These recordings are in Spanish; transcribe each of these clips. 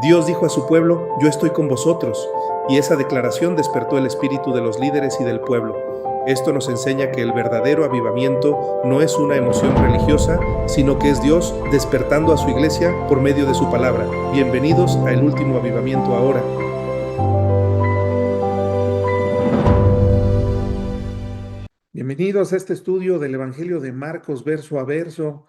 Dios dijo a su pueblo, yo estoy con vosotros, y esa declaración despertó el espíritu de los líderes y del pueblo. Esto nos enseña que el verdadero avivamiento no es una emoción religiosa, sino que es Dios despertando a su iglesia por medio de su palabra. Bienvenidos a El Último Avivamiento Ahora. Bienvenidos a este estudio del Evangelio de Marcos verso a verso,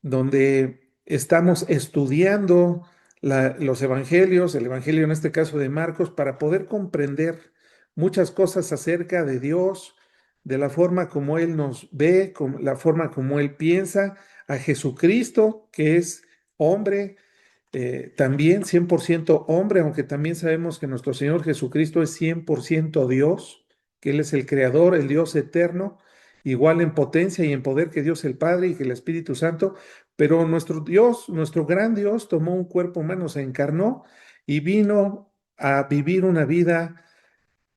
donde estamos estudiando los evangelios, el evangelio en este caso de Marcos, para poder comprender muchas cosas acerca de Dios, de la forma como Él nos ve, la forma como Él piensa, a Jesucristo, que es hombre, también 100% hombre, aunque también sabemos que nuestro Señor Jesucristo es 100% Dios, que Él es el Creador, el Dios eterno, igual en potencia y en poder que Dios el Padre y que el Espíritu Santo, pero nuestro Dios, nuestro gran Dios, tomó un cuerpo humano, se encarnó y vino a vivir una vida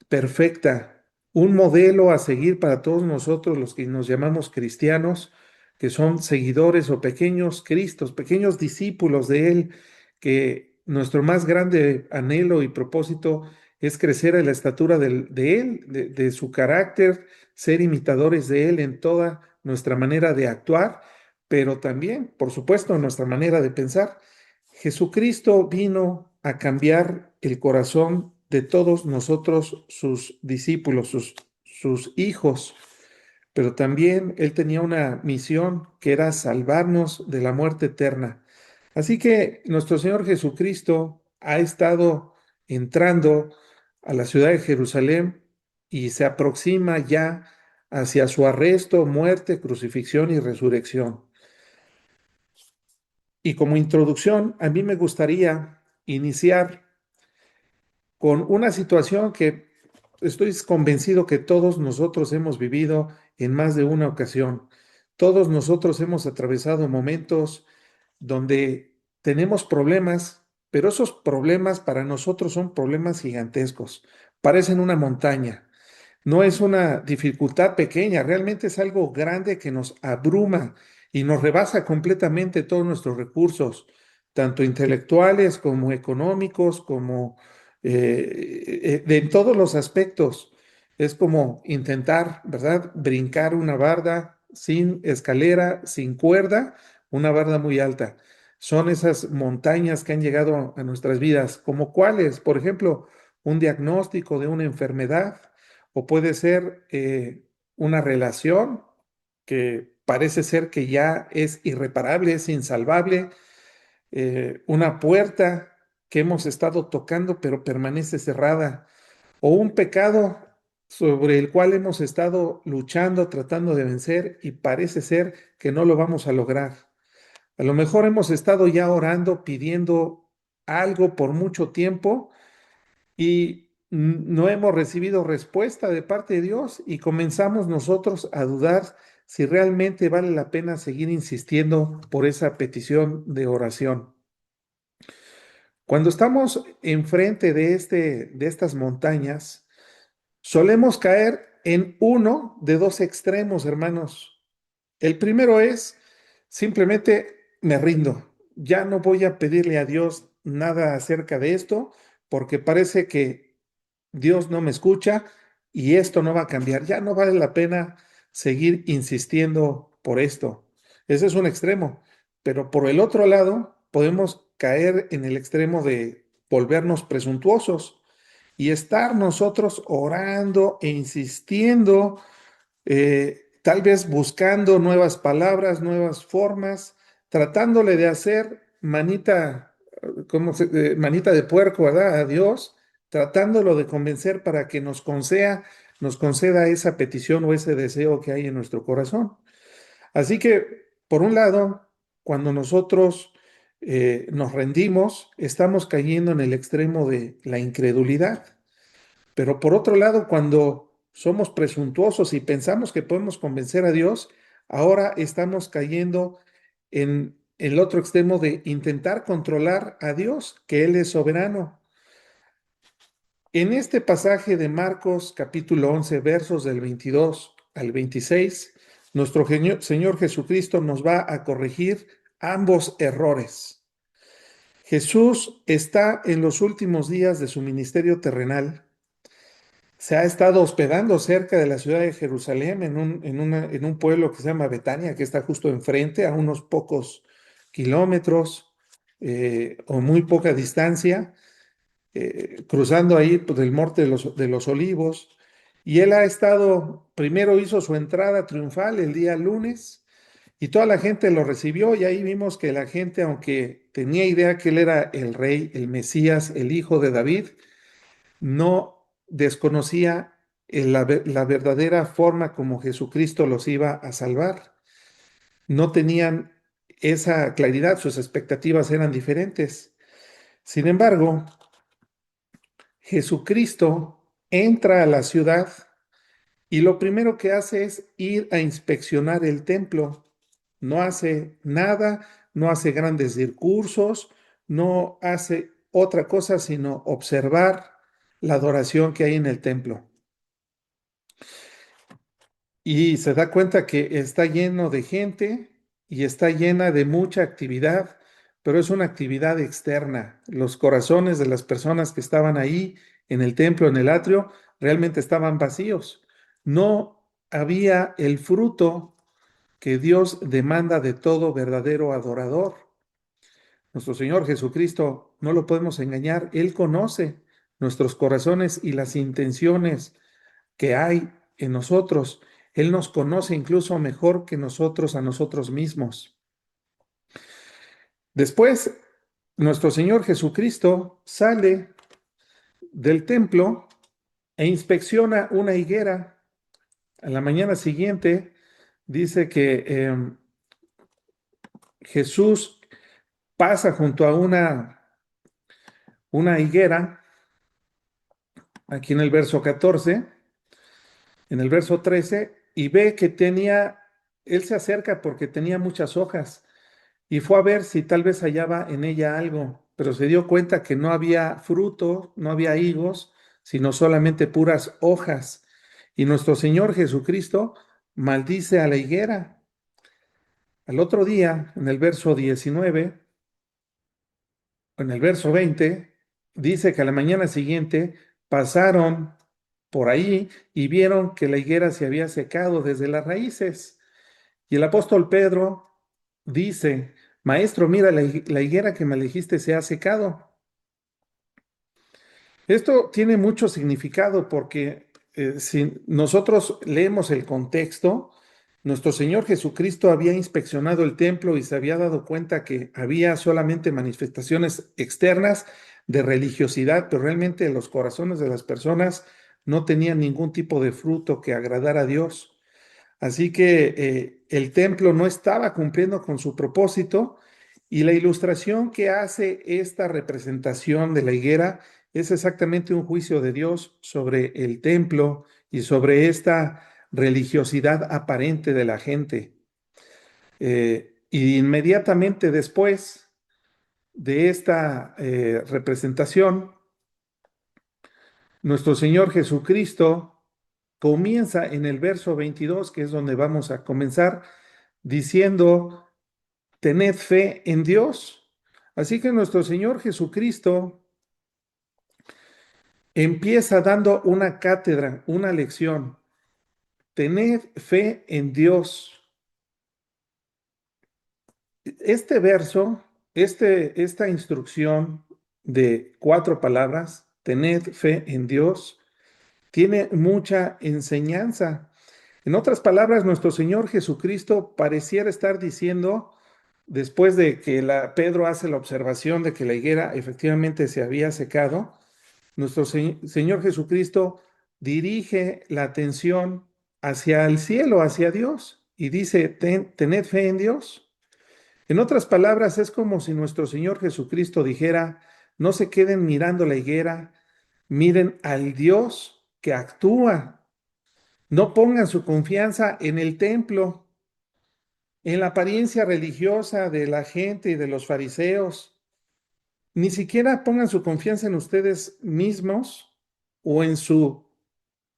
perfecta, un modelo a seguir para todos nosotros los que nos llamamos cristianos, que son seguidores o pequeños Cristos, pequeños discípulos de Él, que nuestro más grande anhelo y propósito es crecer a la estatura de Él, de su carácter, ser imitadores de Él en toda nuestra manera de actuar, pero también, por supuesto, nuestra manera de pensar. Jesucristo vino a cambiar el corazón de todos nosotros, sus discípulos, sus hijos, pero también Él tenía una misión que era salvarnos de la muerte eterna. Así que nuestro Señor Jesucristo ha estado entrando a la ciudad de Jerusalén y se aproxima ya hacia su arresto, muerte, crucifixión y resurrección. Y como introducción, a mí me gustaría iniciar con una situación que estoy convencido que todos nosotros hemos vivido en más de una ocasión. Todos nosotros hemos atravesado momentos donde tenemos problemas, pero esos problemas para nosotros son problemas gigantescos, parecen una montaña. No es una dificultad pequeña, realmente es algo grande que nos abruma y nos rebasa completamente todos nuestros recursos, tanto intelectuales como económicos, como de en todos los aspectos. Es como intentar, ¿verdad?, brincar una barda sin escalera, sin cuerda, una barda muy alta. Son esas montañas que han llegado a nuestras vidas, como cuáles, por ejemplo, un diagnóstico de una enfermedad o puede ser una relación que parece ser que ya es irreparable, es insalvable, una puerta que hemos estado tocando pero permanece cerrada, o un pecado sobre el cual hemos estado luchando, tratando de vencer y parece ser que no lo vamos a lograr. A lo mejor hemos estado ya orando, pidiendo algo por mucho tiempo y no hemos recibido respuesta de parte de Dios y comenzamos nosotros a dudar si realmente vale la pena seguir insistiendo por esa petición de oración. Cuando estamos enfrente de estas montañas, solemos caer en uno de dos extremos, hermanos. El primero es simplemente me rindo. Ya no voy a pedirle a Dios nada acerca de esto porque parece que Dios no me escucha y esto no va a cambiar. Ya no vale la pena seguir insistiendo por esto. Ese es un extremo. Pero por el otro lado, podemos caer en el extremo de volvernos presuntuosos y estar nosotros orando e insistiendo, tal vez buscando nuevas palabras, nuevas formas, tratándole de hacer manita de puerco, ¿verdad? A Dios, tratándolo de convencer para que nos conceda esa petición o ese deseo que hay en nuestro corazón. Así que, por un lado, cuando nosotros nos rendimos, estamos cayendo en el extremo de la incredulidad. Pero por otro lado, cuando somos presuntuosos y pensamos que podemos convencer a Dios, ahora estamos cayendo en el otro extremo de intentar controlar a Dios, que Él es soberano. En este pasaje de Marcos capítulo 11, versos del 22 al 26, nuestro Señor Jesucristo nos va a corregir ambos errores. Jesús está en los últimos días de su ministerio terrenal. Se ha estado hospedando cerca de la ciudad de Jerusalén, en un pueblo que se llama Betania, que está justo enfrente, a unos pocos kilómetros o muy poca distancia, cruzando ahí pues, del Monte de los Olivos. Y él ha estado, primero hizo su entrada triunfal el día lunes y toda la gente lo recibió y ahí vimos que la gente, aunque tenía idea que él era el rey, el Mesías, el hijo de David, no desconocía la verdadera forma como Jesucristo los iba a salvar. No tenían esa claridad, sus expectativas eran diferentes. Sin embargo, Jesucristo entra a la ciudad y lo primero que hace es ir a inspeccionar el templo. No hace nada, no hace grandes discursos, no hace otra cosa sino observar la adoración que hay en el templo. Y se da cuenta que está lleno de gente y está llena de mucha actividad, pero es una actividad externa. Los corazones de las personas que estaban ahí en el templo, en el atrio, realmente estaban vacíos. No había el fruto que Dios demanda de todo verdadero adorador. Nuestro Señor Jesucristo no lo podemos engañar. Él conoce nuestros corazones y las intenciones que hay en nosotros. Él nos conoce incluso mejor que nosotros a nosotros mismos. Después, nuestro Señor Jesucristo sale del templo e inspecciona una higuera. A la mañana siguiente dice que Jesús pasa junto a una higuera, aquí en el verso 14, en el verso 13, y ve que él se acerca porque tenía muchas hojas y fue a ver si tal vez hallaba en ella algo, pero se dio cuenta que no había fruto, no había higos, sino solamente puras hojas. Y nuestro Señor Jesucristo maldice a la higuera. Al otro día, en el verso 19, en el verso 20, dice que a la mañana siguiente pasaron por ahí y vieron que la higuera se había secado desde las raíces. Y el apóstol Pedro dice, Maestro, mira, la higuera que me dijiste se ha secado. Esto tiene mucho significado porque si nosotros leemos el contexto, nuestro Señor Jesucristo había inspeccionado el templo y se había dado cuenta que había solamente manifestaciones externas de religiosidad, pero realmente los corazones de las personas no tenían ningún tipo de fruto que agradara a Dios. Así que el templo no estaba cumpliendo con su propósito y la ilustración que hace esta representación de la higuera es exactamente un juicio de Dios sobre el templo y sobre esta religiosidad aparente de la gente. Y inmediatamente después de esta representación, nuestro Señor Jesucristo comienza en el verso 22, que es donde vamos a comenzar, diciendo, tened fe en Dios. Así que nuestro Señor Jesucristo empieza dando una cátedra, una lección. Tened fe en Dios. Este verso, esta instrucción de 4 palabras, tened fe en Dios, tiene mucha enseñanza. En otras palabras, nuestro Señor Jesucristo pareciera estar diciendo, después de que Pedro hace la observación de que la higuera efectivamente se había secado, nuestro Señor Jesucristo dirige la atención hacia el cielo, hacia Dios, y dice, tened fe en Dios. En otras palabras, es como si nuestro Señor Jesucristo dijera, no se queden mirando la higuera, miren al Dios que actúa. No pongan su confianza en el templo, en la apariencia religiosa de la gente y de los fariseos. Ni siquiera pongan su confianza en ustedes mismos o en su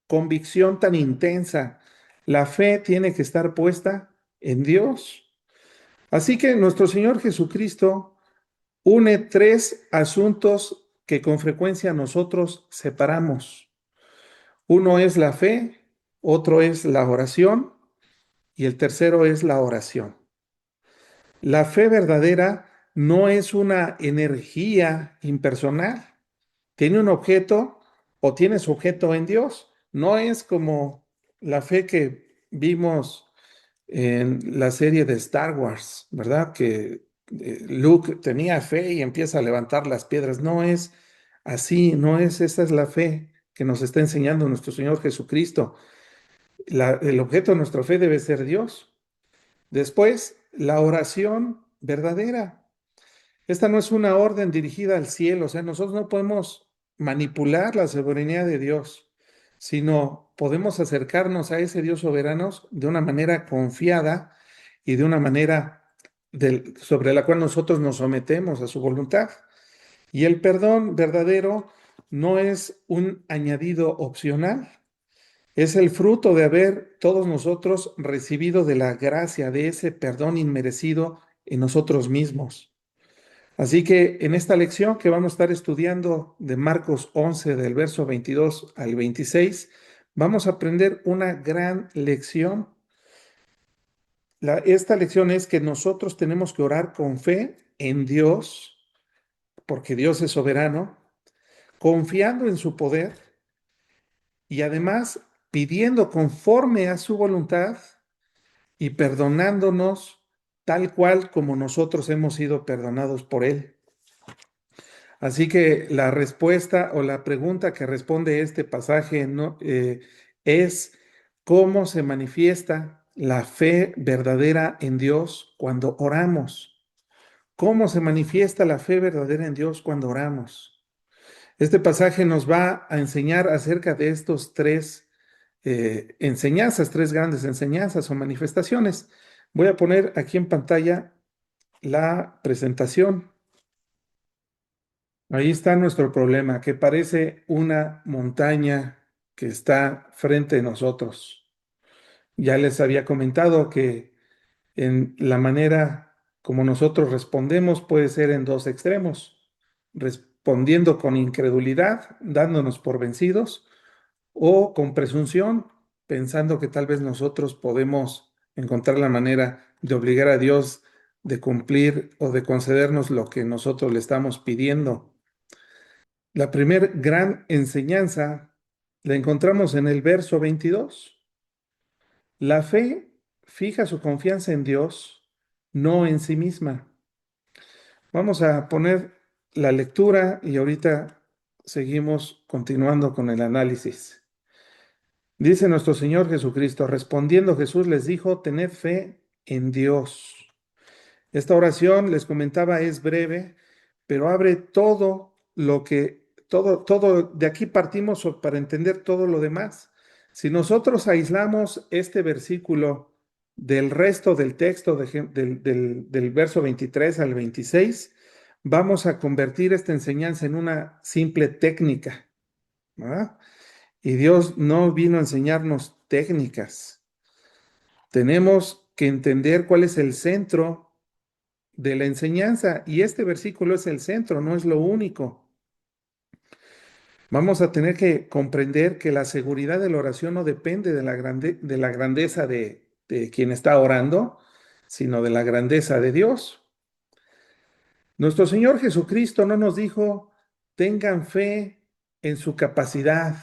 convicción tan intensa. La fe tiene que estar puesta en Dios. Así que nuestro Señor Jesucristo une tres asuntos que con frecuencia nosotros separamos. Uno es la fe, otro es la oración y el tercero es la oración. La fe verdadera no es una energía impersonal, tiene un objeto o tiene su objeto en Dios. No es como la fe que vimos en la serie de Star Wars, ¿verdad? Que Luke tenía fe y empieza a levantar las piedras. No es así, no es, esa es la fe que nos está enseñando nuestro Señor Jesucristo. El objeto de nuestra fe debe ser Dios. Después, la oración verdadera. Esta no es una orden dirigida al cielo, o sea, nosotros no podemos manipular la soberanía de Dios, sino podemos acercarnos a ese Dios soberano de una manera confiada y de una manera sobre la cual nosotros nos sometemos a su voluntad. Y el perdón verdadero no es un añadido opcional, es el fruto de haber todos nosotros recibido de la gracia de ese perdón inmerecido en nosotros mismos. Así que en esta lección que vamos a estar estudiando de Marcos 11, del verso 22 al 26, vamos a aprender una gran lección. Esta lección es que nosotros tenemos que orar con fe en Dios, porque Dios es soberano, confiando en su poder y además pidiendo conforme a su voluntad y perdonándonos tal cual como nosotros hemos sido perdonados por Él. Así que la respuesta o la pregunta que responde este pasaje es cómo se manifiesta la fe verdadera en Dios cuando oramos. ¿Cómo se manifiesta la fe verdadera en Dios cuando oramos? Este pasaje nos va a enseñar acerca de estos tres enseñanzas, tres grandes enseñanzas o manifestaciones. Voy a poner aquí en pantalla la presentación. Ahí está nuestro problema, que parece una montaña que está frente a nosotros. Ya les había comentado que en la manera como nosotros respondemos puede ser en dos extremos, respondiendo con incredulidad, dándonos por vencidos, o con presunción, pensando que tal vez nosotros podemos encontrar la manera de obligar a Dios de cumplir o de concedernos lo que nosotros le estamos pidiendo. La primer gran enseñanza la encontramos en el verso 22. La fe fija su confianza en Dios, no en sí misma. Vamos a poner la lectura y ahorita seguimos continuando con el análisis. Dice nuestro Señor Jesucristo, respondiendo Jesús les dijo, tened fe en Dios. Esta oración, les comentaba, es breve, pero abre todo, de aquí partimos para entender todo lo demás. Si nosotros aislamos este versículo del resto del texto, del verso 23 al 26, vamos a convertir esta enseñanza en una simple técnica, ¿verdad? Y Dios no vino a enseñarnos técnicas. Tenemos que entender cuál es el centro de la enseñanza y este versículo es el centro, no es lo único. Vamos a tener que comprender que la seguridad de la oración no depende de de la grandeza de quien está orando, sino de la grandeza de Dios. Nuestro Señor Jesucristo no nos dijo, tengan fe en su capacidad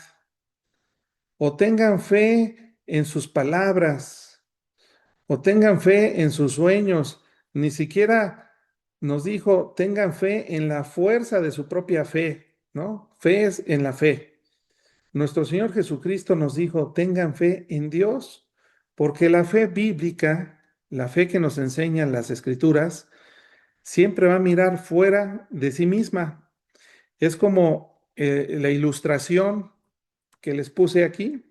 o tengan fe en sus palabras o tengan fe en sus sueños. Ni siquiera nos dijo, tengan fe en la fuerza de su propia fe, ¿no? Fe es en la fe. Nuestro Señor Jesucristo nos dijo, tengan fe en Dios, porque la fe bíblica, la fe que nos enseñan las Escrituras, siempre va a mirar fuera de sí misma. Es como la ilustración que les puse aquí.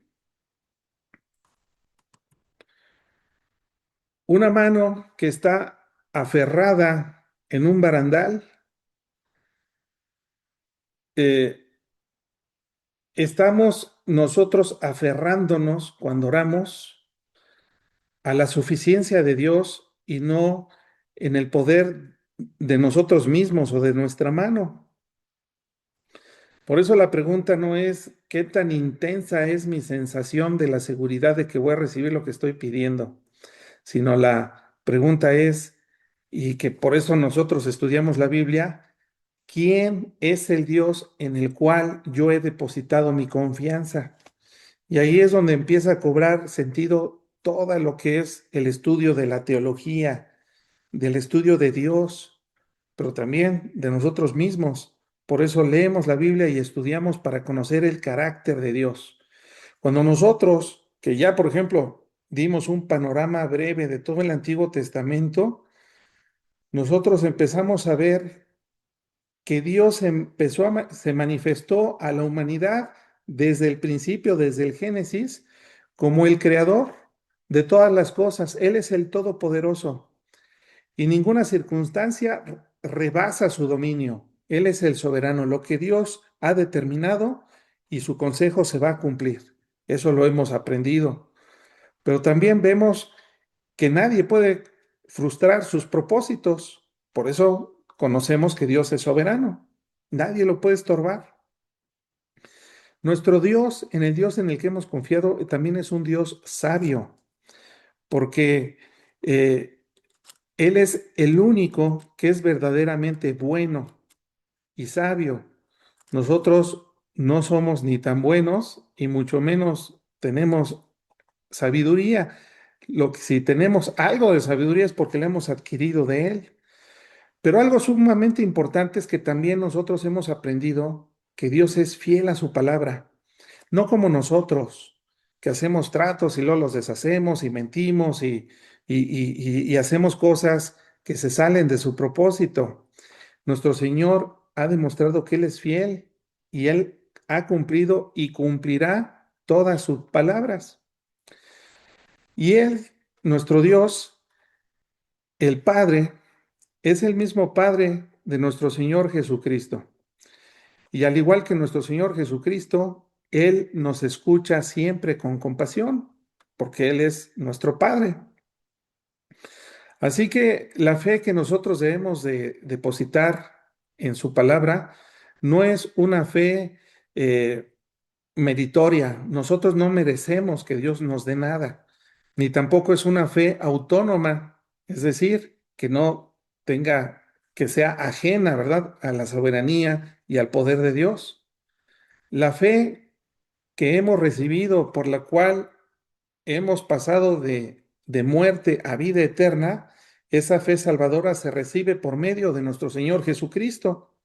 Una mano que está aferrada en un barandal, eh, estamos nosotros aferrándonos cuando oramos a la suficiencia de Dios y no en el poder de nosotros mismos o de nuestra mano. Por eso la pregunta no es qué tan intensa es mi sensación de la seguridad de que voy a recibir lo que estoy pidiendo, sino la pregunta es, y que por eso nosotros estudiamos la Biblia, ¿quién es el Dios en el cual yo he depositado mi confianza? Y ahí es donde empieza a cobrar sentido todo lo que es el estudio de la teología, del estudio de Dios, pero también de nosotros mismos. Por eso leemos la Biblia y estudiamos para conocer el carácter de Dios. Cuando nosotros, que ya por ejemplo dimos un panorama breve de todo el Antiguo Testamento, nosotros empezamos a ver que Dios se manifestó a la humanidad desde el principio, desde el Génesis, como el creador de todas las cosas. Él es el Todopoderoso y ninguna circunstancia rebasa su dominio. Él es el soberano, lo que Dios ha determinado y su consejo se va a cumplir. Eso lo hemos aprendido. Pero también vemos que nadie puede frustrar sus propósitos. Por eso conocemos que Dios es soberano. Nadie lo puede estorbar. Nuestro Dios, en el Dios en el que hemos confiado, también es un Dios sabio, porque eh, Él es el único que es verdaderamente bueno y sabio. Nosotros no somos ni tan buenos y mucho menos tenemos sabiduría. Lo que si tenemos algo de sabiduría es porque la hemos adquirido de Él. Pero algo sumamente importante es que también nosotros hemos aprendido que Dios es fiel a su palabra, no como nosotros, que hacemos tratos y luego los deshacemos y mentimos y hacemos cosas que se salen de su propósito. Nuestro Señor ha demostrado que Él es fiel y Él ha cumplido y cumplirá todas sus palabras. Y Él, nuestro Dios, el Padre, es el mismo Padre de nuestro Señor Jesucristo. Y al igual que nuestro Señor Jesucristo, Él nos escucha siempre con compasión, porque Él es nuestro Padre. Así que la fe que nosotros debemos de depositar en su palabra no es una fe eh, meritoria. Nosotros no merecemos que Dios nos dé nada, ni tampoco es una fe autónoma, es decir, que no tenga, que sea ajena, ¿verdad?, a la soberanía y al poder de Dios. La fe que hemos recibido, por la cual hemos pasado de muerte a vida eterna, esa fe salvadora se recibe por medio de nuestro Señor Jesucristo.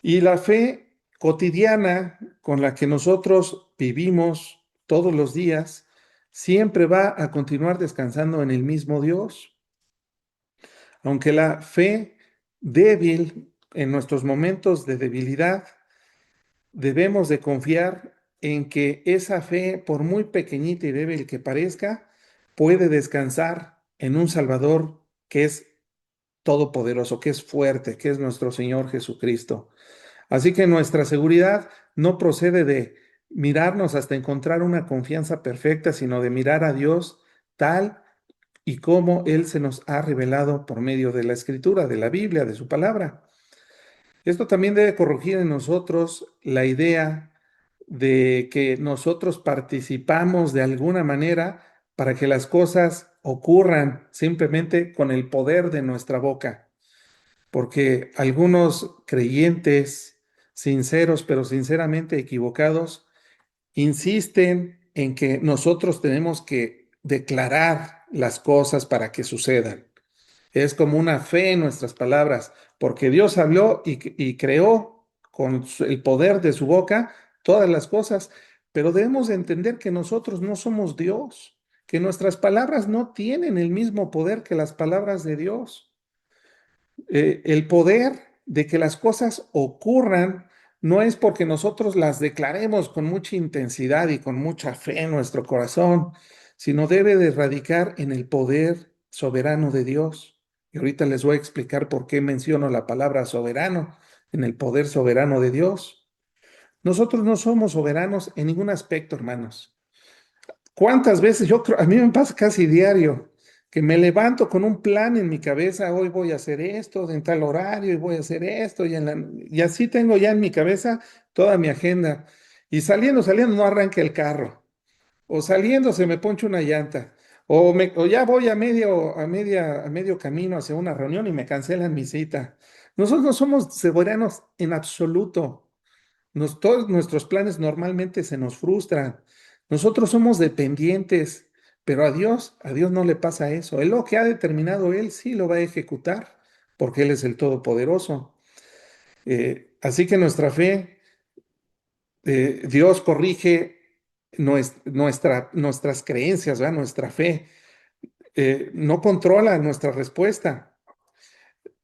Y la fe cotidiana con la que nosotros vivimos todos los días siempre va a continuar descansando en el mismo Dios. Aunque la fe débil en nuestros momentos de debilidad, debemos de confiar en que esa fe, por muy pequeñita y débil que parezca, puede descansar en un Salvador que es todopoderoso, que es fuerte, que es nuestro Señor Jesucristo. Así que nuestra seguridad no procede de mirarnos hasta encontrar una confianza perfecta, sino de mirar a Dios tal y como Él se nos ha revelado por medio de la Escritura, de la Biblia, de su palabra. Esto también debe corregir en nosotros la idea de que nosotros participamos de alguna manera para que las cosas ocurran simplemente con el poder de nuestra boca, porque algunos creyentes sinceros, pero sinceramente equivocados, insisten en que nosotros tenemos que declarar las cosas para que sucedan. Es como una fe en nuestras palabras, porque Dios habló y creó con el poder de su boca todas las cosas, pero debemos de entender que nosotros no somos Dios, que nuestras palabras no tienen el mismo poder que las palabras de Dios. El poder de que las cosas ocurran no es porque nosotros las declaremos con mucha intensidad y con mucha fe en nuestro corazón, sino debe de radicar en el poder soberano de Dios. Y ahorita les voy a explicar por qué menciono la palabra soberano, en el poder soberano de Dios. Nosotros no somos soberanos en ningún aspecto, hermanos. ¿Cuántas veces? Yo creo, a mí me pasa casi diario. que me levanto con un plan en mi cabeza, hoy voy a hacer esto en tal horario y voy a hacer esto y así tengo ya en mi cabeza toda mi agenda. Y saliendo no arranca el carro, o saliendo se me poncha una llanta, o ya voy a medio camino hacia una reunión y me cancelan mi cita. Nosotros no somos soberanos en absoluto. Todos nuestros planes normalmente se nos frustran. Nosotros somos dependientes, pero a Dios no le pasa eso. Él lo que ha determinado, Él sí lo va a ejecutar, porque Él es el Todopoderoso. Así que nuestra fe, Dios corrige nuestras creencias, ¿verdad? Nuestra fe no controla nuestra respuesta.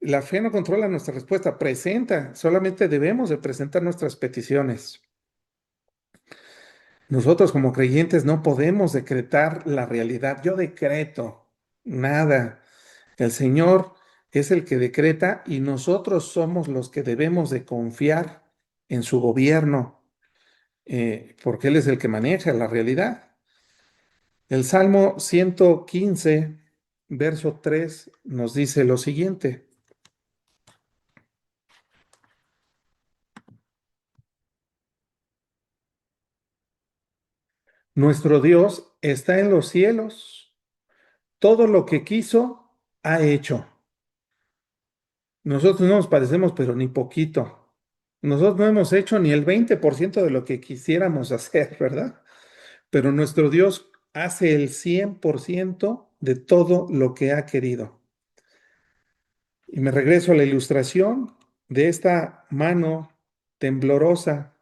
La fe no controla nuestra respuesta, presenta, solamente debemos de presentar nuestras peticiones. Nosotros como creyentes no podemos decretar la realidad. Yo decreto nada. El Señor es el que decreta y nosotros somos los que debemos de confiar en su gobierno, porque Él es el que maneja la realidad. El Salmo 115, verso 3, nos dice lo siguiente. Nuestro Dios está en los cielos. Todo lo que quiso, ha hecho. Nosotros no nos parecemos, pero ni poquito. Nosotros no hemos hecho ni el 20% de lo que quisiéramos hacer, ¿verdad? Pero nuestro Dios hace el 100% de todo lo que ha querido. Y me regreso a la ilustración de esta mano temblorosa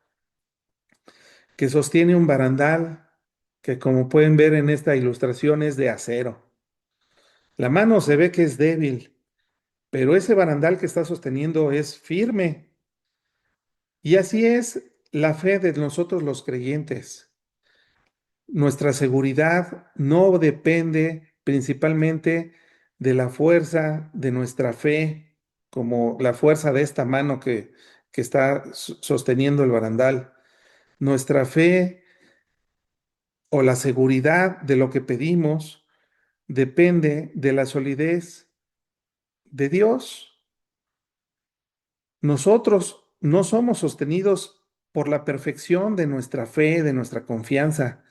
que sostiene un barandal que, como pueden ver en esta ilustración, es de acero. La mano se ve que es débil, pero ese barandal que está sosteniendo es firme. Y así es la fe de nosotros los creyentes. Nuestra seguridad no depende principalmente de la fuerza de nuestra fe, como la fuerza de esta mano que está sosteniendo el barandal. Nuestra fe o la seguridad de lo que pedimos depende de la solidez de Dios. Nosotros no somos sostenidos por la perfección de nuestra fe, de nuestra confianza.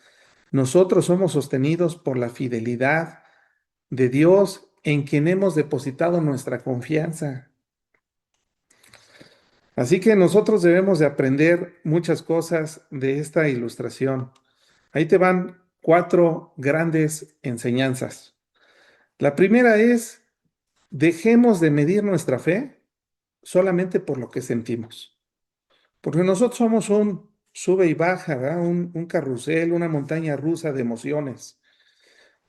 Nosotros somos sostenidos por la fidelidad de Dios en quien hemos depositado nuestra confianza. Así que nosotros debemos de aprender muchas cosas de esta ilustración. Ahí te van cuatro grandes enseñanzas. La primera es, dejemos de medir nuestra fe solamente por lo que sentimos. Porque nosotros somos un sube y baja, ¿verdad? Un carrusel, una montaña rusa de emociones.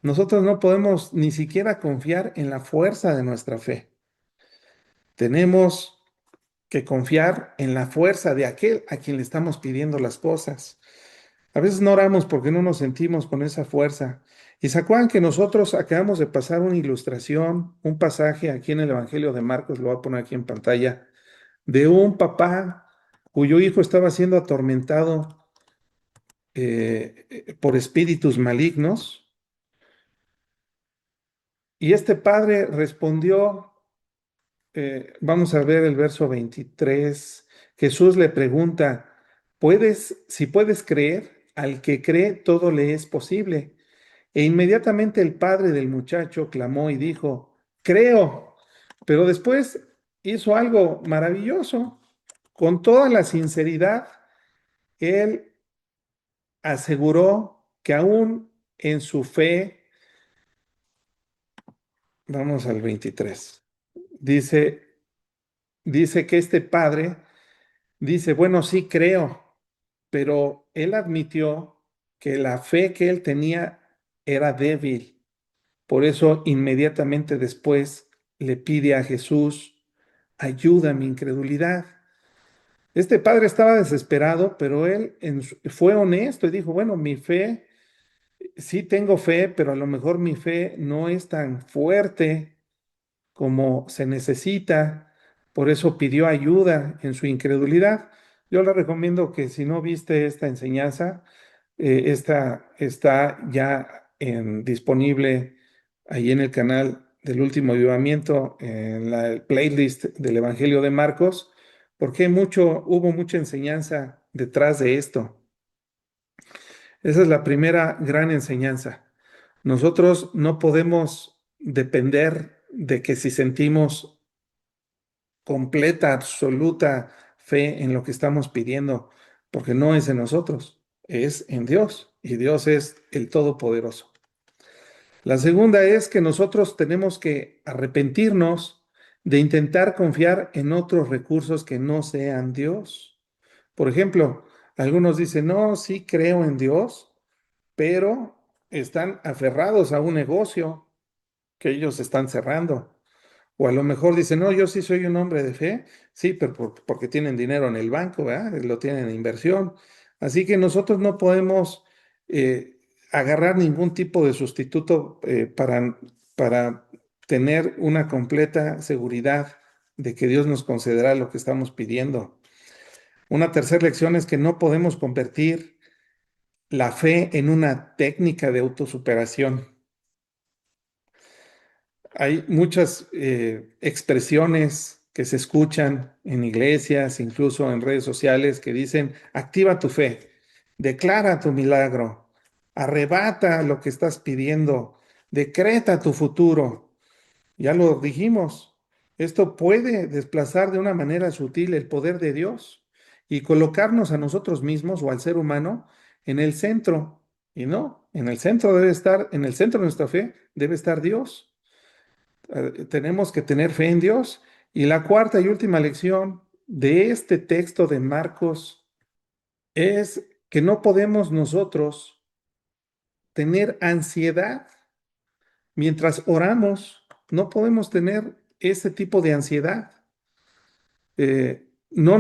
Nosotros no podemos ni siquiera confiar en la fuerza de nuestra fe. Tenemos que confiar en la fuerza de aquel a quien le estamos pidiendo las cosas. A veces no oramos porque no nos sentimos con esa fuerza. Y se acuerdan que nosotros acabamos de pasar una ilustración, un pasaje aquí en el Evangelio de Marcos, lo voy a poner aquí en pantalla, de un papá cuyo hijo estaba siendo atormentado por espíritus malignos. Y este padre respondió, vamos a ver el verso 23. Jesús le pregunta, si puedes creer, al que cree todo le es posible. E inmediatamente el padre del muchacho clamó y dijo, creo, pero después hizo algo maravilloso. Con toda la sinceridad, él aseguró que aún en su fe, vamos al 23, dice, dice que este padre dice, bueno, sí creo, pero él admitió que la fe que él tenía era débil. Por eso inmediatamente después le pide a Jesús, ayuda a mi incredulidad. Este padre estaba desesperado, pero él fue honesto y dijo, bueno, mi fe, sí tengo fe, pero a lo mejor mi fe no es tan fuerte como se necesita. Por eso pidió ayuda en su incredulidad. Yo le recomiendo que si no viste esta enseñanza, esta está ya disponible ahí en el canal del Último Avivamiento, en la playlist del Evangelio de Marcos, porque hubo mucha enseñanza detrás de esto. Esa es la primera gran enseñanza. Nosotros no podemos depender de que si sentimos completa, absoluta fe en lo que estamos pidiendo, porque no es en nosotros, es en Dios, y Dios es el Todopoderoso. La segunda es que nosotros tenemos que arrepentirnos de intentar confiar en otros recursos que no sean Dios. Por ejemplo, algunos dicen, no, sí creo en Dios, pero están aferrados a un negocio que ellos están cerrando. O a lo mejor dicen, no, yo sí soy un hombre de fe, sí, pero porque tienen dinero en el banco, ¿verdad? Lo tienen en inversión. Así que nosotros no podemos agarrar ningún tipo de sustituto para tener una completa seguridad de que Dios nos concederá lo que estamos pidiendo. Una tercera lección es que no podemos convertir la fe en una técnica de autosuperación. Hay muchas expresiones que se escuchan en iglesias, incluso en redes sociales, que dicen, activa tu fe, declara tu milagro, arrebata lo que estás pidiendo, decreta tu futuro. Ya lo dijimos, esto puede desplazar de una manera sutil el poder de Dios y colocarnos a nosotros mismos o al ser humano en el centro. Y no, en el centro debe estar, en el centro de nuestra fe debe estar Dios. Tenemos que tener fe en Dios. Y la cuarta y última lección de este texto de Marcos es que no podemos nosotros tener ansiedad mientras oramos. No podemos tener ese tipo de ansiedad. No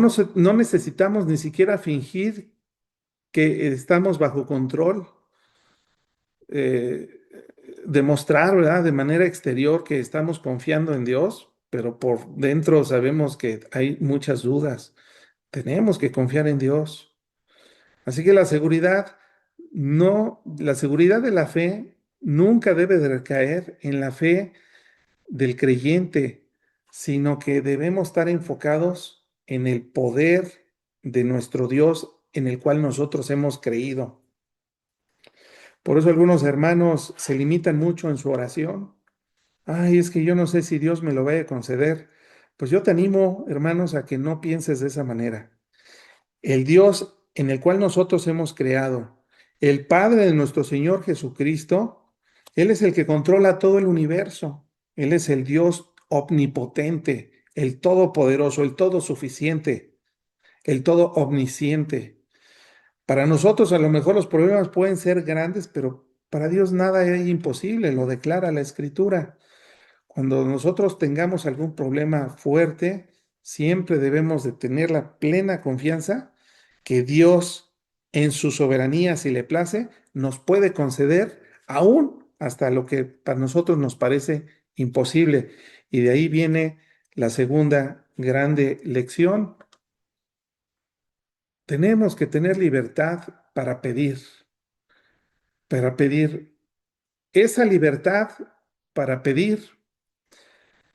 necesitamos ni siquiera fingir que estamos bajo control, eh, demostrar, ¿verdad? De manera exterior que estamos confiando en Dios, pero por dentro sabemos que hay muchas dudas. Tenemos que confiar en Dios. Así que la seguridad de la fe nunca debe de recaer en la fe del creyente, sino que debemos estar enfocados en el poder de nuestro Dios en el cual nosotros hemos creído. Por eso algunos hermanos se limitan mucho en su oración. Ay, es que yo no sé si Dios me lo vaya a conceder. Pues yo te animo, hermanos, a que no pienses de esa manera. El Dios en el cual nosotros hemos creado, el Padre de nuestro Señor Jesucristo, Él es el que controla todo el universo. Él es el Dios omnipotente, el todopoderoso, el todo suficiente, el todo omnisciente. Para nosotros a lo mejor los problemas pueden ser grandes, pero para Dios nada es imposible, lo declara la Escritura. Cuando nosotros tengamos algún problema fuerte, siempre debemos de tener la plena confianza que Dios, en su soberanía, si le place, nos puede conceder aún hasta lo que para nosotros nos parece imposible. Y de ahí viene la segunda grande lección. Tenemos que tener libertad para pedir. Esa libertad para pedir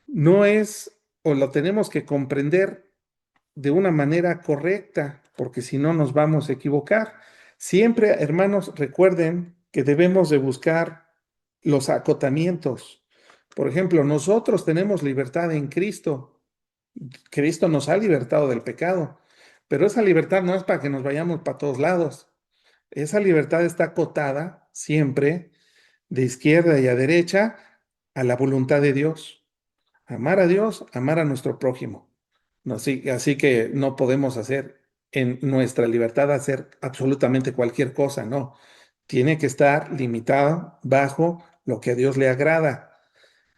no es, o lo tenemos que comprender de una manera correcta, porque si no nos vamos a equivocar. Siempre, hermanos, recuerden que debemos de buscar los acotamientos. Por ejemplo, nosotros tenemos libertad en Cristo. Cristo nos ha libertado del pecado, pero esa libertad no es para que nos vayamos para todos lados. Esa libertad está acotada siempre de izquierda y a derecha a la voluntad de Dios. Amar a Dios, amar a nuestro prójimo. No, así que no podemos hacer en nuestra libertad hacer absolutamente cualquier cosa, no. Tiene que estar limitada bajo lo que a Dios le agrada.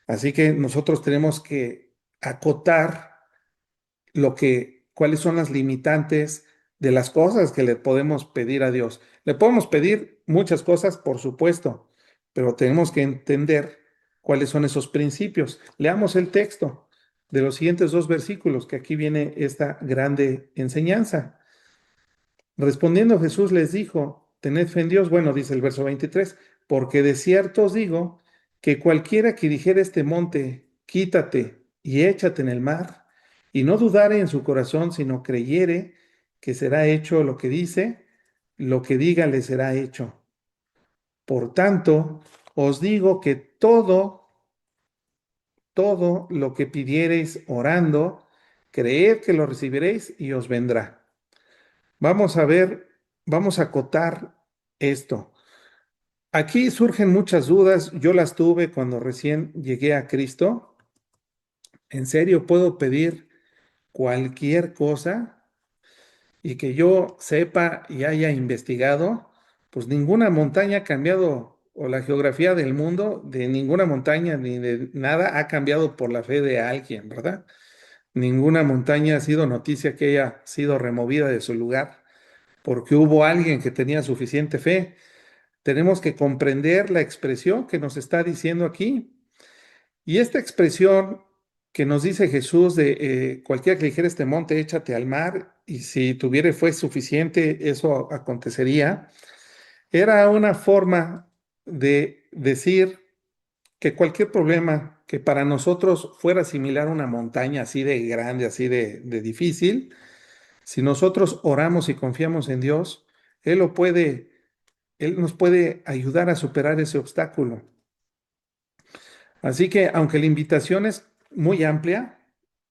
Así que nosotros tenemos que acotar cuáles son las limitantes de las cosas que le podemos pedir a Dios. Le podemos pedir muchas cosas, por supuesto, pero tenemos que entender cuáles son esos principios. Leamos el texto de los siguientes dos versículos, que aquí viene esta grande enseñanza. Respondiendo Jesús les dijo, tened fe en Dios. Bueno, dice el verso 23, porque de cierto os digo que cualquiera que dijera este monte, quítate y échate en el mar, y no dudare en su corazón, sino creyere que será hecho lo que dice, lo que diga le será hecho. Por tanto, os digo que todo lo que pidiereis orando, creed que lo recibiréis y os vendrá. Vamos a ver, vamos a acotar esto. Aquí surgen muchas dudas. Yo las tuve cuando recién llegué a Cristo. ¿En serio puedo pedir cualquier cosa y que yo sepa y haya investigado? Pues ninguna montaña ha cambiado, o la geografía del mundo, de ninguna montaña ni de nada ha cambiado por la fe de alguien, ¿verdad? Ninguna montaña ha sido noticia que haya sido removida de su lugar porque hubo alguien que tenía suficiente fe. Tenemos que comprender la expresión que nos está diciendo aquí. Y esta expresión que nos dice Jesús de cualquiera que le dijera este monte, échate al mar, y si tuviere fue suficiente, eso acontecería, era una forma de decir que cualquier problema que para nosotros fuera similar a una montaña así de grande, así de difícil, si nosotros oramos y confiamos en Dios, Él lo puede, Él nos puede ayudar a superar ese obstáculo. Así que, aunque la invitación es muy amplia,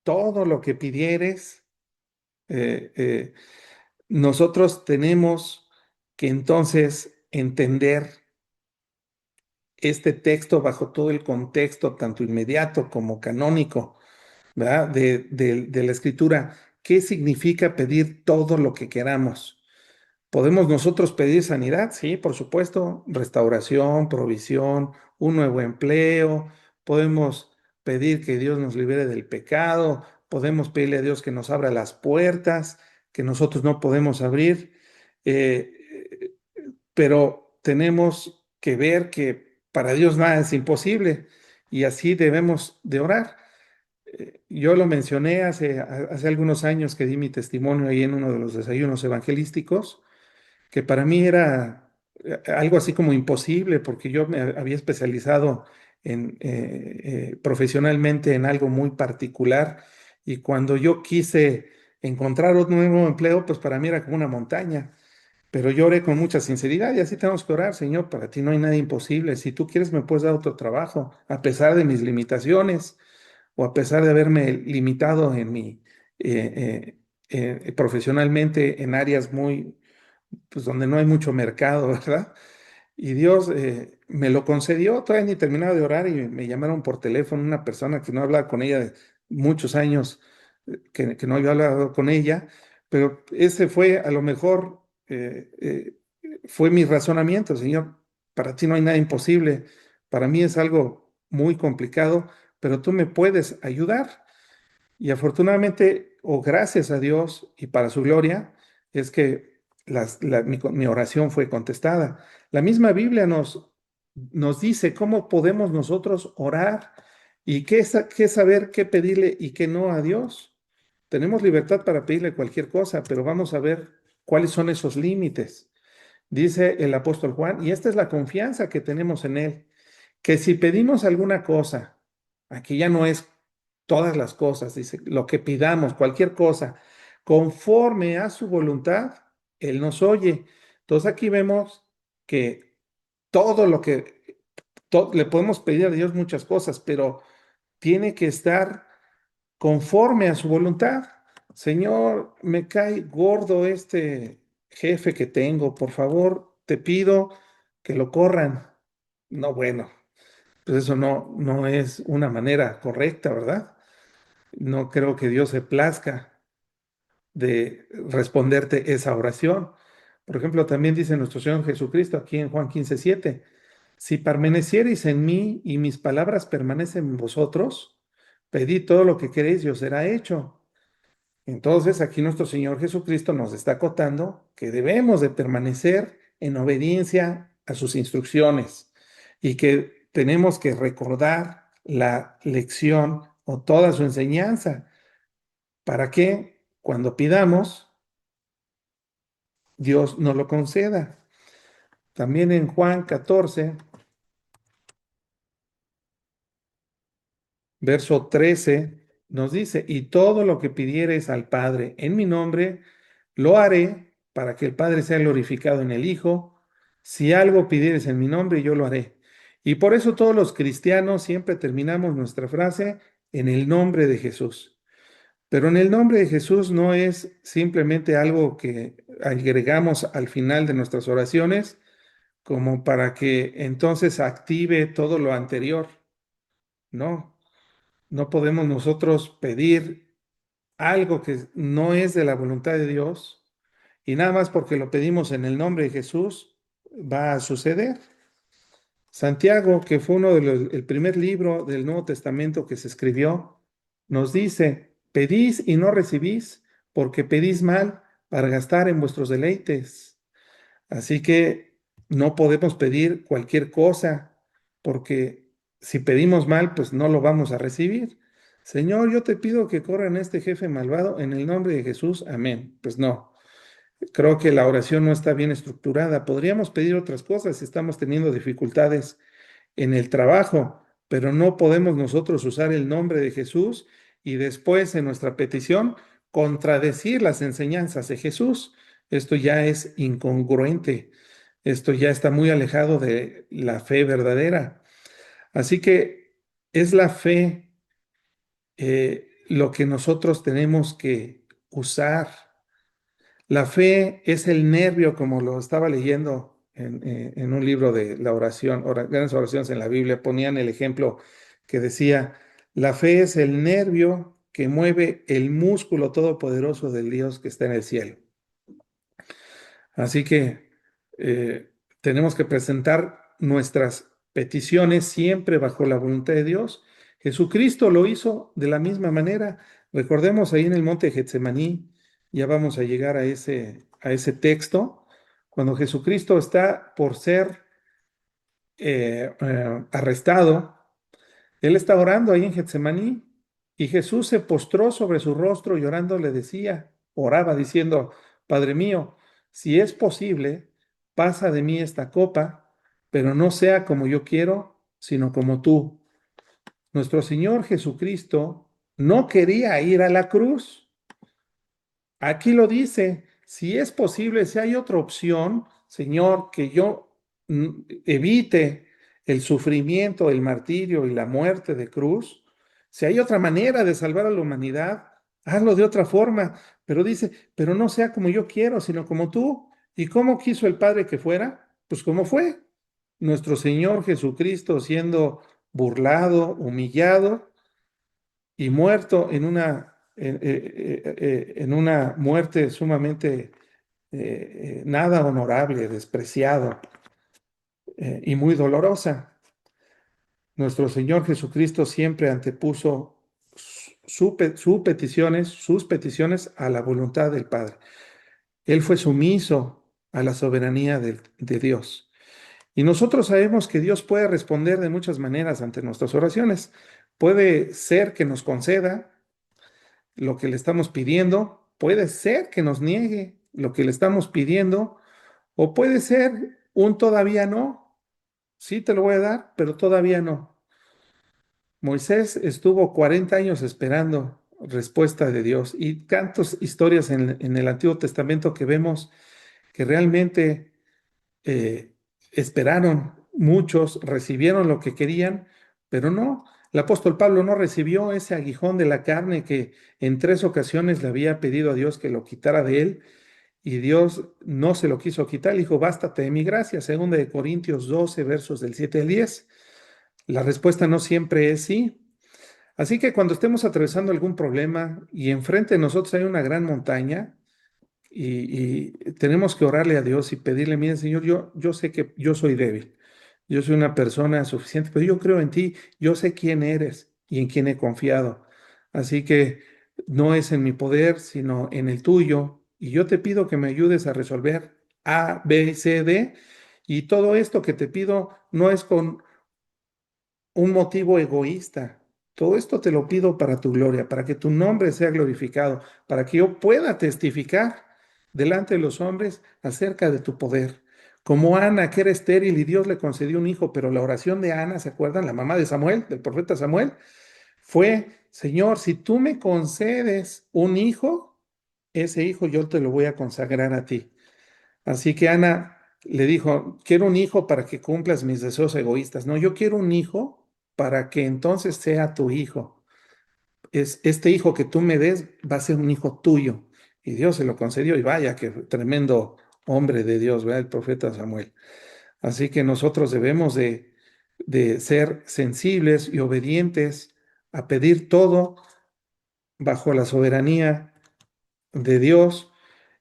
todo lo que pidieres, eh, eh, nosotros tenemos que entonces entender este texto bajo todo el contexto, tanto inmediato como canónico, ¿verdad? De la escritura. ¿Qué significa pedir todo lo que queramos? ¿Podemos nosotros pedir sanidad? Sí, por supuesto, restauración, provisión, un nuevo empleo. Podemos pedir que Dios nos libere del pecado. Podemos pedirle a Dios que nos abra las puertas que nosotros no podemos abrir. Eh, pero tenemos que ver que para Dios nada es imposible y así debemos de orar. Yo lo mencioné hace algunos años que di mi testimonio ahí en uno de los desayunos evangelísticos, que para mí era algo así como imposible, porque yo me había especializado profesionalmente en algo muy particular, y cuando yo quise encontrar un nuevo empleo, pues para mí era como una montaña. Pero yo oré con mucha sinceridad y así tenemos que orar, Señor, para ti no hay nada imposible. Si tú quieres, me puedes dar otro trabajo, a pesar de mis limitaciones o a pesar de haberme limitado en profesionalmente en áreas muy, pues donde no hay mucho mercado, ¿verdad? Y Dios me lo concedió, todavía ni terminaba de orar y me llamaron por teléfono una persona que no hablaba con ella de muchos años, que no había hablado con ella, pero ese fue a lo mejor, fue mi razonamiento, Señor, para ti no hay nada imposible, para mí es algo muy complicado, pero tú me puedes ayudar. Y afortunadamente, o gracias a Dios y para su gloria, es que mi oración fue contestada. La misma Biblia nos dice cómo podemos nosotros orar y qué saber, qué pedirle y qué no a Dios. Tenemos libertad para pedirle cualquier cosa, pero vamos a ver cuáles son esos límites. Dice el apóstol Juan, y esta es la confianza que tenemos en él, que si pedimos alguna cosa, aquí ya no es todas las cosas, dice, lo que pidamos, cualquier cosa, conforme a su voluntad, Él nos oye. Entonces aquí vemos que todo lo que le podemos pedir a Dios muchas cosas, pero tiene que estar conforme a su voluntad. Señor, me cae gordo este jefe que tengo, por favor, te pido que lo corran. No, bueno, pues eso no es una manera correcta, ¿verdad? No creo que Dios se plazca de responderte esa oración. Por ejemplo, también dice nuestro Señor Jesucristo aquí en Juan 15:7, si permaneciereis en mí y mis palabras permanecen en vosotros, pedid todo lo que queréis y os será hecho. Entonces, aquí nuestro Señor Jesucristo nos está acotando que debemos de permanecer en obediencia a sus instrucciones y que tenemos que recordar la lección o toda su enseñanza para que cuando pidamos, Dios nos lo conceda. También en Juan 14, verso 13, nos dice, y todo lo que pidieres al Padre en mi nombre, lo haré para que el Padre sea glorificado en el Hijo. Si algo pidieres en mi nombre, yo lo haré. Y por eso todos los cristianos siempre terminamos nuestra frase en el nombre de Jesús. Pero en el nombre de Jesús no es simplemente algo que agregamos al final de nuestras oraciones, como para que entonces active todo lo anterior. No, no podemos nosotros pedir algo que no es de la voluntad de Dios y nada más porque lo pedimos en el nombre de Jesús va a suceder. Santiago, que fue el primer libro del Nuevo Testamento que se escribió, nos dice, pedís y no recibís porque pedís mal para gastar en vuestros deleites. Así que no podemos pedir cualquier cosa, porque si pedimos mal, pues no lo vamos a recibir. Señor, yo te pido que corran este jefe malvado en el nombre de Jesús. Amén. Pues no, creo que la oración no está bien estructurada. Podríamos pedir otras cosas si estamos teniendo dificultades en el trabajo, pero no podemos nosotros usar el nombre de Jesús y después en nuestra petición contradecir las enseñanzas de Jesús. Esto ya es incongruente. Esto ya está muy alejado de la fe verdadera. Así que es la fe lo que nosotros tenemos que usar. La fe es el nervio, como lo estaba leyendo en un libro de la oración, grandes oraciones en la Biblia, ponían el ejemplo que decía, la fe es el nervio que mueve el músculo todopoderoso del Dios que está en el cielo. Así que tenemos que presentar nuestras peticiones siempre bajo la voluntad de Dios. Jesucristo lo hizo de la misma manera. Recordemos ahí en el monte Getsemaní, ya vamos a llegar a ese texto, cuando Jesucristo está por ser arrestado. Él está orando ahí en Getsemaní y Jesús se postró sobre su rostro llorando, le decía, oraba diciendo, Padre mío, si es posible, pasa de mí esta copa, pero no sea como yo quiero, sino como tú. Nuestro Señor Jesucristo no quería ir a la cruz. Aquí lo dice, si es posible, si hay otra opción, Señor, que yo evite el sufrimiento, el martirio y la muerte de cruz, si hay otra manera de salvar a la humanidad, hazlo de otra forma. Pero dice, pero no sea como yo quiero, sino como tú. ¿Y cómo quiso el Padre que fuera? Pues como fue. Nuestro Señor Jesucristo siendo burlado, humillado y muerto en una muerte sumamente nada honorable, despreciado y muy dolorosa. Nuestro Señor Jesucristo siempre antepuso sus peticiones a la voluntad del Padre. Él fue sumiso a la soberanía de Dios. Y nosotros sabemos que Dios puede responder de muchas maneras ante nuestras oraciones. Puede ser que nos conceda lo que le estamos pidiendo, puede ser que nos niegue lo que le estamos pidiendo, o puede ser un todavía no. Sí te lo voy a dar, pero todavía no. Moisés estuvo 40 años esperando respuesta de Dios y tantas historias en el Antiguo Testamento que vemos que realmente eh, esperaron, muchos recibieron lo que querían, pero no. El apóstol Pablo no recibió ese aguijón de la carne que en 3 ocasiones le había pedido a Dios que lo quitara de él y Dios no se lo quiso quitar. Le dijo, bástate de mi gracia, segunda de Corintios 12, versos del 7 al 10. La respuesta no siempre es sí. Así que cuando estemos atravesando algún problema y enfrente de nosotros hay una gran montaña, y tenemos que orarle a Dios y pedirle, mira, Señor, yo sé que yo soy débil, yo soy una persona suficiente, pero yo creo en ti, yo sé quién eres y en quién he confiado. Así que no es en mi poder, sino en el tuyo. Y yo te pido que me ayudes a resolver A, B, C, D. Y todo esto que te pido no es con un motivo egoísta. Todo esto te lo pido para tu gloria, para que tu nombre sea glorificado, para que yo pueda testificar delante de los hombres acerca de tu poder. Como Ana, que era estéril y Dios le concedió un hijo, pero la oración de Ana, ¿se acuerdan? La mamá de Samuel, del profeta Samuel, fue, Señor, si tú me concedes un hijo, ese hijo yo te lo voy a consagrar a ti. Así que Ana le dijo, quiero un hijo para que cumplas mis deseos egoístas. No, yo quiero un hijo para que entonces sea tu hijo. Este hijo que tú me des va a ser un hijo tuyo. Y Dios se lo concedió y vaya, que tremendo hombre de Dios, ¿verdad? El profeta Samuel. Así que nosotros debemos de ser sensibles y obedientes a pedir todo bajo la soberanía de Dios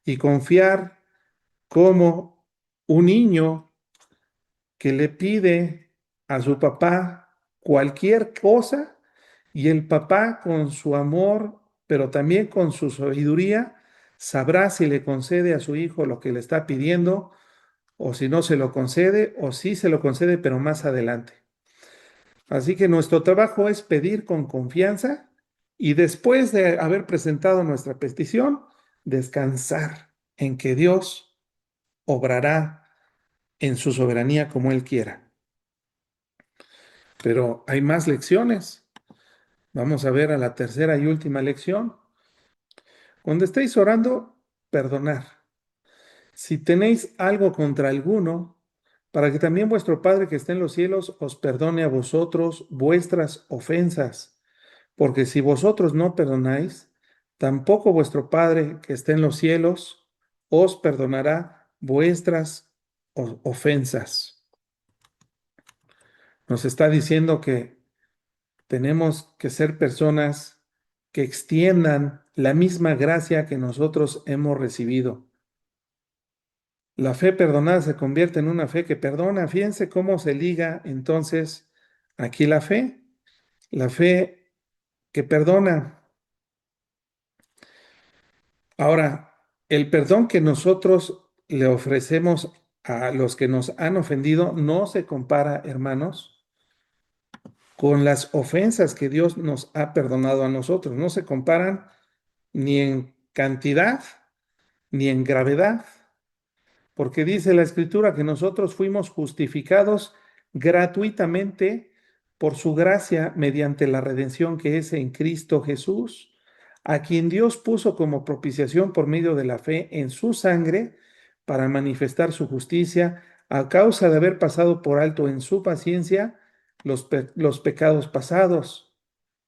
y confiar como un niño que le pide a su papá cualquier cosa y el papá con su amor, pero también con su sabiduría, sabrá si le concede a su hijo lo que le está pidiendo o si no se lo concede o si se lo concede, pero más adelante. Así que nuestro trabajo es pedir con confianza y después de haber presentado nuestra petición, descansar en que Dios obrará en su soberanía como Él quiera. Pero hay más lecciones. Vamos a ver a la tercera y última lección. Cuando estéis orando, perdonar. Si tenéis algo contra alguno, para que también vuestro Padre que está en los cielos os perdone a vosotros vuestras ofensas. Porque si vosotros no perdonáis, tampoco vuestro Padre que está en los cielos os perdonará vuestras ofensas. Nos está diciendo que tenemos que ser personas que extiendan la misma gracia que nosotros hemos recibido. La fe perdonada se convierte en una fe que perdona. Fíjense cómo se liga entonces aquí la fe que perdona. Ahora, el perdón que nosotros le ofrecemos a los que nos han ofendido no se compara, hermanos, con las ofensas que Dios nos ha perdonado a nosotros. No se comparan ni en cantidad ni en gravedad, porque dice la Escritura que nosotros fuimos justificados gratuitamente por su gracia mediante la redención que es en Cristo Jesús, a quien Dios puso como propiciación por medio de la fe en su sangre para manifestar su justicia a causa de haber pasado por alto en su paciencia los pecados pasados,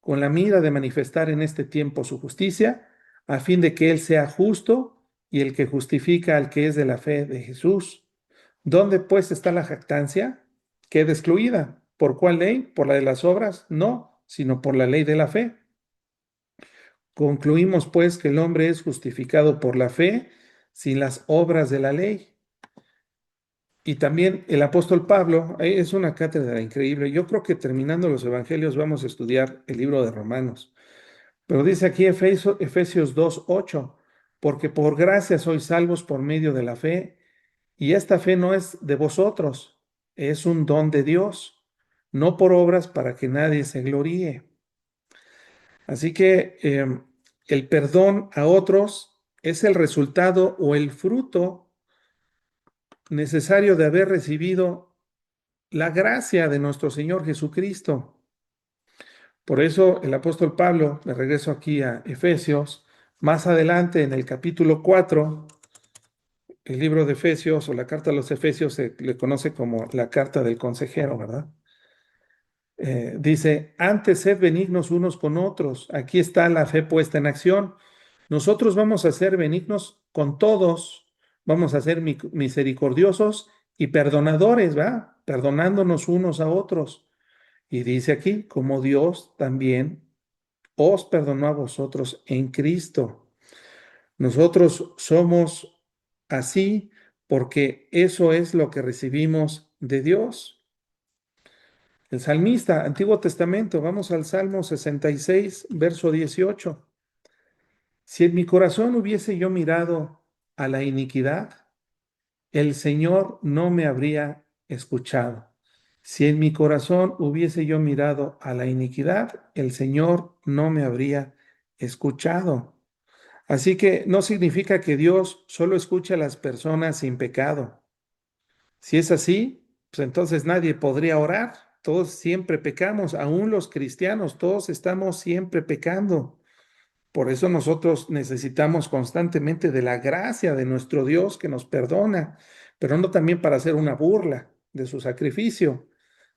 con la mira de manifestar en este tiempo su justicia, a fin de que Él sea justo y el que justifica al que es de la fe de Jesús. ¿Dónde pues está la jactancia? Queda excluida. ¿Por cuál ley? ¿Por la de las obras? No, sino por la ley de la fe. Concluimos pues que el hombre es justificado por la fe sin las obras de la ley. Y también el apóstol Pablo, es una cátedra increíble. Yo creo que terminando los evangelios vamos a estudiar el libro de Romanos. Pero dice aquí Efesios 2:8, porque por gracia sois salvos por medio de la fe, y esta fe no es de vosotros, es un don de Dios, no por obras para que nadie se gloríe. Así que el perdón a otros es el resultado o el fruto necesario de haber recibido la gracia de nuestro Señor Jesucristo. Por eso el apóstol Pablo, me regreso aquí a Efesios, más adelante en el capítulo 4, el libro de Efesios o la carta a los Efesios se le conoce como la carta del consejero, ¿verdad? Dice, antes sed benignos unos con otros. Aquí está la fe puesta en acción. Nosotros vamos a ser benignos con todos, vamos a ser misericordiosos y perdonadores, ¿va? Perdonándonos unos a otros. Y dice aquí, como Dios también os perdonó a vosotros en Cristo. Nosotros somos así porque eso es lo que recibimos de Dios. El salmista, Antiguo Testamento, vamos al Salmo 66, verso 18. Si en mi corazón hubiese yo mirado a la iniquidad, el Señor no me habría escuchado. Si en mi corazón hubiese yo mirado a la iniquidad, el Señor no me habría escuchado. Así que no significa que Dios solo escucha a las personas sin pecado. Si es así, pues entonces nadie podría orar. todos siempre pecamos, aún los cristianos, todos estamos siempre pecando. Por eso nosotros necesitamos constantemente de la gracia de nuestro Dios que nos perdona, pero no también para hacer una burla de su sacrificio,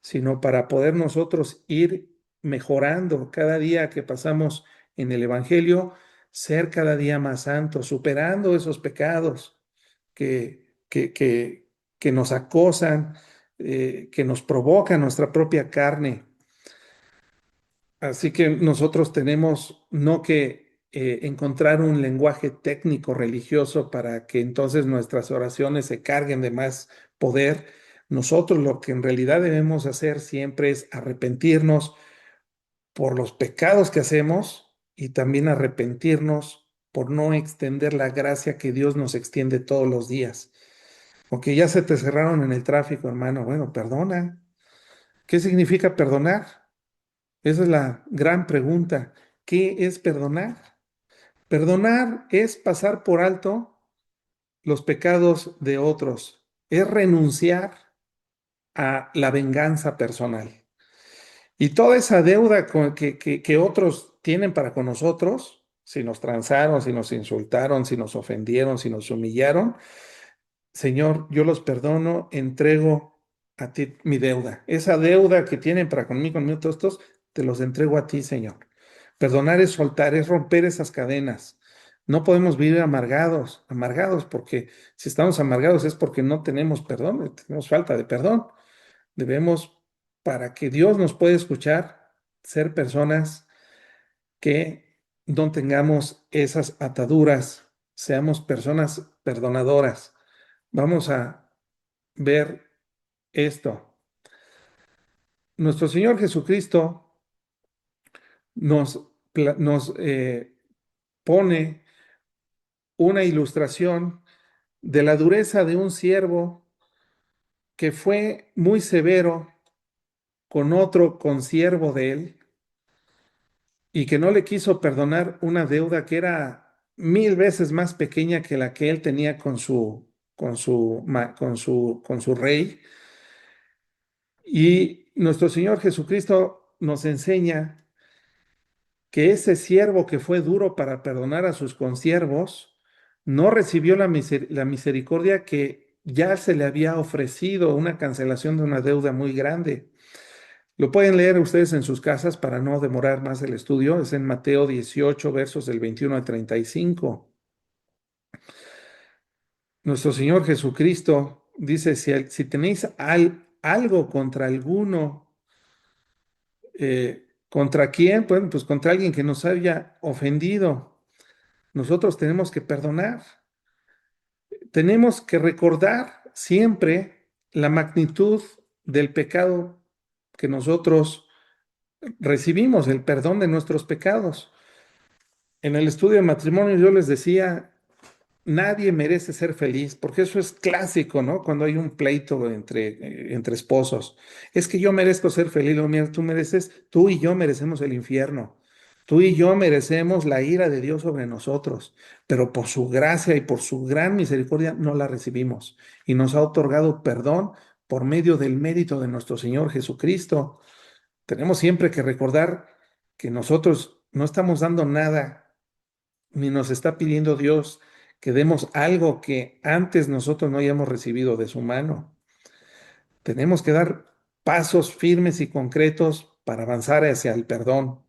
sino para poder nosotros ir mejorando cada día que pasamos en el Evangelio, ser cada día más santos, superando esos pecados que nos acosan, que nos provocan nuestra propia carne. Así que nosotros tenemos no que encontrar un lenguaje técnico religioso para que entonces nuestras oraciones se carguen de más poder. Nosotros lo que en realidad debemos hacer siempre es arrepentirnos por los pecados que hacemos y también arrepentirnos por no extender la gracia que Dios nos extiende todos los días. Porque ya se te cerraron en el tráfico, hermano. Bueno, perdona. ¿Qué significa perdonar? Esa es la gran pregunta. ¿Qué es perdonar? Perdonar es pasar por alto los pecados de otros, es renunciar a la venganza personal. Y toda esa deuda que otros tienen para con nosotros, si nos transaron, si nos insultaron, si nos ofendieron, si nos humillaron, Señor, yo los perdono, entrego a ti mi deuda. Esa deuda que tienen para conmigo, todos estos, te los entrego a ti, Señor. Perdonar es soltar, es romper esas cadenas. No podemos vivir amargados, amargados, porque si estamos amargados es porque no tenemos perdón, tenemos falta de perdón. Debemos, para que Dios nos pueda escuchar, ser personas que no tengamos esas ataduras, seamos personas perdonadoras. Vamos a ver esto. Nuestro Señor Jesucristo nos pone una ilustración de la dureza de un siervo que fue muy severo con otro consiervo de él y que no le quiso perdonar una deuda que era 1000 veces más pequeña que la que él tenía con su rey. Y nuestro Señor Jesucristo nos enseña que ese siervo que fue duro para perdonar a sus consiervos no recibió la misericordia que ya se le había ofrecido, una cancelación de una deuda muy grande. Lo pueden leer ustedes en sus casas para no demorar más el estudio. Es en Mateo 18, versos del 21 al 35. Nuestro Señor Jesucristo dice, si tenéis algo contra alguno, ¿contra quién? Bueno, pues contra alguien que nos haya ofendido. Nosotros tenemos que perdonar. Tenemos que recordar siempre la magnitud del pecado que nosotros recibimos, el perdón de nuestros pecados. En el estudio de matrimonio yo les decía, nadie merece ser feliz, porque eso es clásico, ¿no? Cuando hay un pleito entre esposos. Es que yo merezco ser feliz, lo mira, tú y yo merecemos el infierno. Tú y yo merecemos la ira de Dios sobre nosotros, pero por su gracia y por su gran misericordia no la recibimos y nos ha otorgado perdón por medio del mérito de nuestro Señor Jesucristo. Tenemos siempre que recordar que nosotros no estamos dando nada, ni nos está pidiendo Dios que demos algo que antes nosotros no hayamos recibido de su mano. Tenemos que dar pasos firmes y concretos para avanzar hacia el perdón.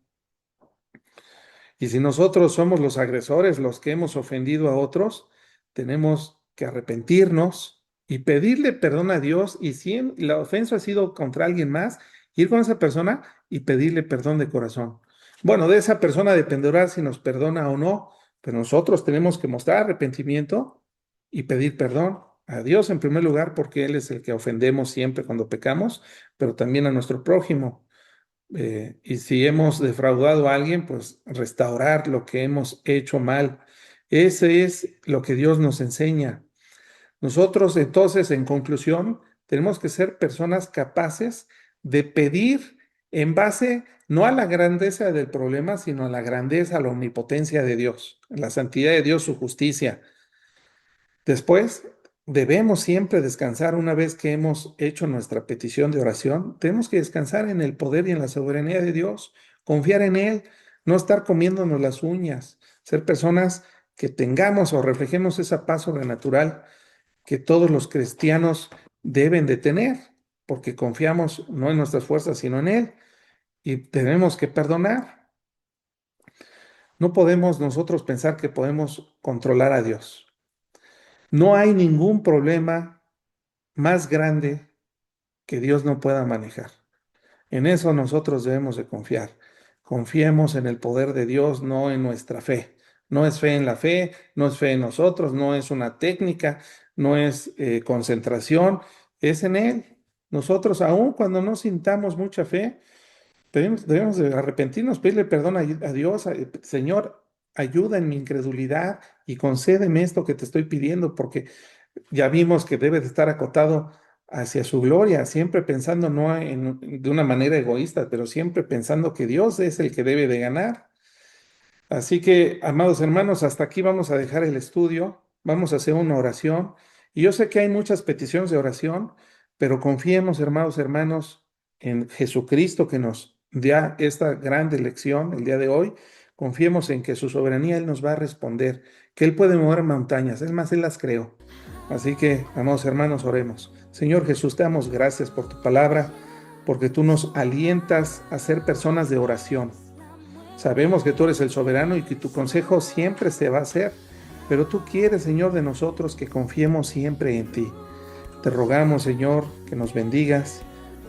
Y si nosotros somos los agresores, los que hemos ofendido a otros, tenemos que arrepentirnos y pedirle perdón a Dios. Y si la ofensa ha sido contra alguien más, ir con esa persona y pedirle perdón de corazón. Bueno, de esa persona dependerá si nos perdona o no, pero nosotros tenemos que mostrar arrepentimiento y pedir perdón a Dios en primer lugar, porque Él es el que ofendemos siempre cuando pecamos, pero también a nuestro prójimo. Y si hemos defraudado a alguien, pues restaurar lo que hemos hecho mal. Ese es lo que Dios nos enseña. Nosotros, entonces, en conclusión, tenemos que ser personas capaces de pedir en base no a la grandeza del problema, sino a la grandeza, a la omnipotencia de Dios, la santidad de Dios, su justicia. Después, debemos siempre descansar una vez que hemos hecho nuestra petición de oración. Tenemos que descansar en el poder y en la soberanía de Dios, confiar en Él, no estar comiéndonos las uñas, ser personas que tengamos o reflejemos esa paz sobrenatural que todos los cristianos deben de tener, porque confiamos no en nuestras fuerzas, sino en Él, y tenemos que perdonar. No podemos nosotros pensar que podemos controlar a Dios. No hay ningún problema más grande que Dios no pueda manejar. En eso nosotros debemos de confiar. Confiemos en el poder de Dios, no en nuestra fe. No es fe en la fe, no es fe en nosotros, no es una técnica, no es concentración, es en Él. Nosotros, aun cuando no sintamos mucha fe, debemos de arrepentirnos, pedirle perdón a Dios, Señor, ayuda en mi incredulidad y concédeme esto que te estoy pidiendo, porque ya vimos que debe de estar acotado hacia su gloria, siempre pensando no de una manera egoísta, pero siempre pensando que Dios es el que debe de ganar. Así que, amados hermanos, hasta aquí vamos a dejar el estudio, vamos a hacer una oración. Y yo sé que hay muchas peticiones de oración, pero confiemos, hermanos, en Jesucristo que nos da esta grande lección el día de hoy. Confiemos en que su soberanía Él nos va a responder, que Él puede mover montañas, es más, Él las creó. Así que, amados hermanos, oremos. Señor Jesús, te damos gracias por tu palabra, porque tú nos alientas a ser personas de oración. Sabemos que tú eres el soberano y que tu consejo siempre se va a hacer, pero tú quieres, Señor, de nosotros que confiemos siempre en ti. Te rogamos, Señor, que nos bendigas.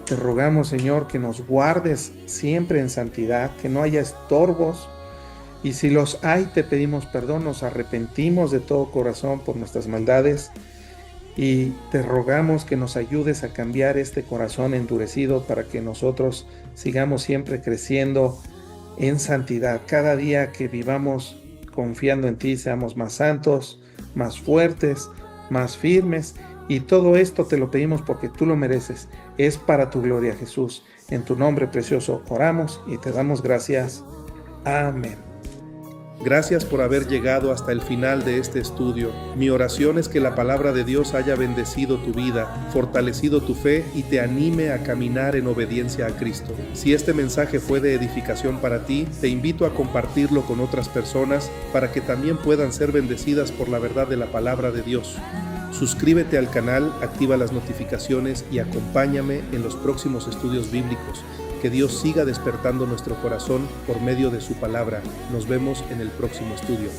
Te rogamos, Señor, que nos guardes siempre en santidad, que no haya estorbos. Y si los hay, te pedimos perdón, nos arrepentimos de todo corazón por nuestras maldades. Y te rogamos que nos ayudes a cambiar este corazón endurecido para que nosotros sigamos siempre creciendo en santidad. Cada día que vivamos confiando en ti, seamos más santos, más fuertes, más firmes. Y todo esto te lo pedimos porque tú lo mereces. Es para tu gloria, Jesús. En tu nombre precioso oramos y te damos gracias. Amén. Gracias por haber llegado hasta el final de este estudio. Mi oración es que la palabra de Dios haya bendecido tu vida, fortalecido tu fe y te anime a caminar en obediencia a Cristo. Si este mensaje fue de edificación para ti, te invito a compartirlo con otras personas para que también puedan ser bendecidas por la verdad de la palabra de Dios. Suscríbete al canal, activa las notificaciones y acompáñame en los próximos estudios bíblicos. Que Dios siga despertando nuestro corazón por medio de su palabra. Nos vemos en el próximo estudio.